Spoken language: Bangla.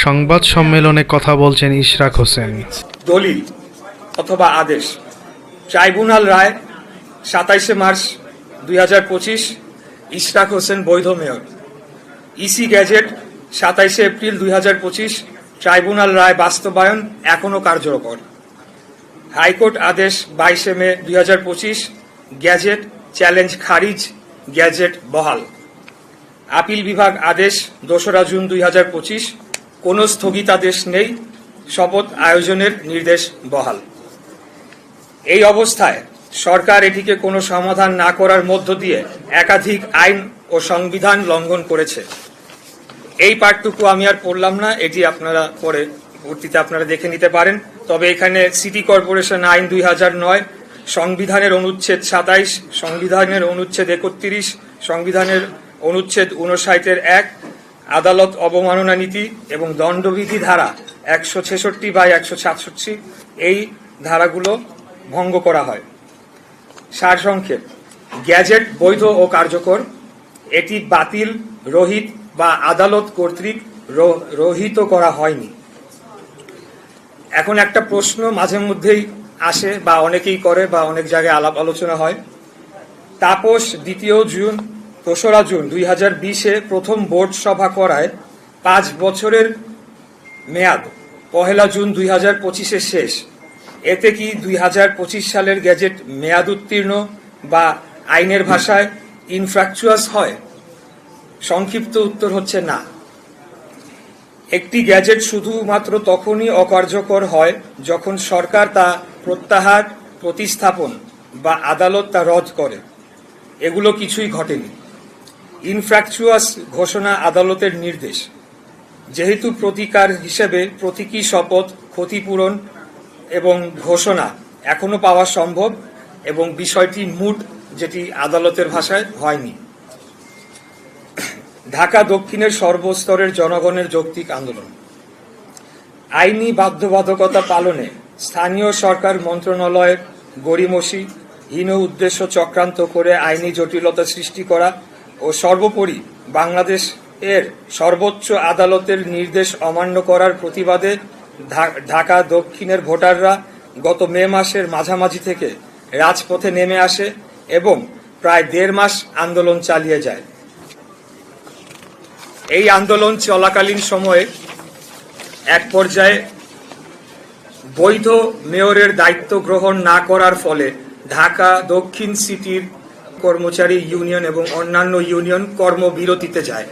সংবাদ সম্মেলনে কথা বলছেন ইশরাক হোসেন। দলিল অথবা আদেশ, ট্রাইব্যুনাল রায় 27 মার্চ 2025, ইশরাক হোসেন বৈধ মেয়র। ইসি গ্যাজেট 27 এপ্রিল 2025, ট্রাইব্যুনাল রায় বাস্তবায়ন এখনো কার্যকর। হাইকোর্ট আদেশ 22 মে 2025, গ্যাজেট চ্যালেঞ্জ খারিজ, গ্যাজেট বহাল। আপিল বিভাগ আদেশ 2রা জুন 2025, কোনো স্থগিতাদেশ নেই, শপথ আয়োজনের নির্দেশ বহাল। এই অবস্থায় সরকার এটিকে কোনো সমাধান না করার মধ্য দিয়ে একাধিক আইন ও সংবিধান লঙ্ঘন করেছে। এই পাঠটুকু আমি আর পড়লাম না, এটি আপনারা পরবর্তীতে আপনারা দেখে নিতে পারেন। তবে এখানে সিটি কর্পোরেশন আইন 2009, সংবিধানের অনুচ্ছেদ 27, সংবিধানের অনুচ্ছেদ 31, সংবিধানের অনুচ্ছেদ 59-1, আদালত অবমাননা নীতি এবং দণ্ডবিধি ধারা 166/167, এই ধারাগুলো ভঙ্গ করা হয়। সারসংক্ষেপ, গ্যাজেট বৈধ ও কার্যকর, এটি বাতিল, রহিত বা আদালত কর্তৃক রহিত করা হয়নি। এখন একটা প্রশ্ন মাঝে মধ্যেই আসে বা অনেকেই করে বা অনেক জায়গায় আলাপ আলোচনা হয়। তাপস 2রা জুন 2020 প্রথম বোর্ড সভা করায় 5 বছরের মেয়াদ 1 জুন 2025 শেষ। এতে কি 2025 সালের গ্যাজেট মেয়াদ উত্তীর্ণ বা আইনের ভাষায় ইনফ্র্যাকচুয়াস হয়? সংক্ষিপ্ত উত্তর হচ্ছে না। একটি গ্যাজেট শুধুমাত্র তখনই অকার্যকর হয় যখন সরকার তা প্রত্যাহার, প্রতিস্থাপন বা আদালত তা রদ করে। এগুলো কিছুই ঘটেনি। ইনফ্র্যাকচুয়াস ঘোষণা আদালতের নির্দেশ। যেহেতু প্রতিকার হিসেবে প্রতীকী শপথ, ক্ষতিপূরণ এবং ঘোষণা এখনো পাওয়া সম্ভব এবং বিষয়টি মুট, যেটি আদালতের ভাষায় হয়নি। ঢাকা দক্ষিণের সর্বস্তরের জনগণের যৌক্তিক আন্দোলন। আইনি বাধ্যবাধকতা পালনে স্থানীয় সরকার মন্ত্রণালয়ের গড়িমসি, হীন উদ্দেশ্য চক্রান্ত করে আইনি জটিলতা সৃষ্টি করা ও সর্বোপরি বাংলাদেশ এর সর্বোচ্চ আদালতের নির্দেশ অমান্য করার প্রতিবাদে ঢাকা দক্ষিণের ভোটাররা গত মে মাসের মাঝামাঝি থেকে রাজপথে নেমে আসে এবং প্রায় 1.5 মাস আন্দোলন চালিয়ে যায়। এই আন্দোলন চলাকালীন সময়ে এক পর্যায়ে বৈধ মেয়রের দায়িত্ব গ্রহণ না করার ফলে ঢাকা দক্ষিণ সিটির কর্মচারী ইউনিয়ন এবং অন্যান্য ইউনিয়ন কর্মবিরতিতে যায়।